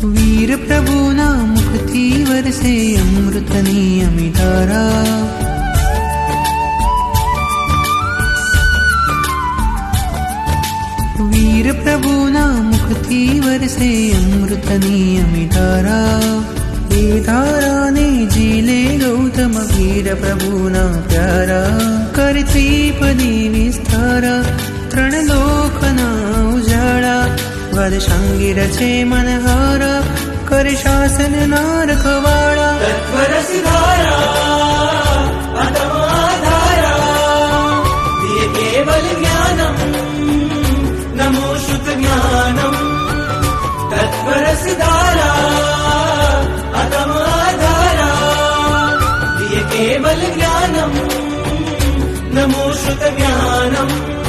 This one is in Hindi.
वीर प्रभूना मुखती वरसे अमृतनी अमिधारा। वीर प्रभूना मुखती वरसे अमृतनी अमिधारा। हे धाराने जीले गौतम वीर प्रभूना प्यारा। करती पदी विस्तारा तृणलोकना उजाळा। वादशांगी रचे मनहारा कर शासन नारखवाळा। तत्वरसी धारा अतम आधारा दिए केवल ज्ञानम नमो श्रुत ज्ञानम। तत्वरसी धारा अतम आधारा दिए केवल ज्ञानम नमो श्रुत ज्ञानम।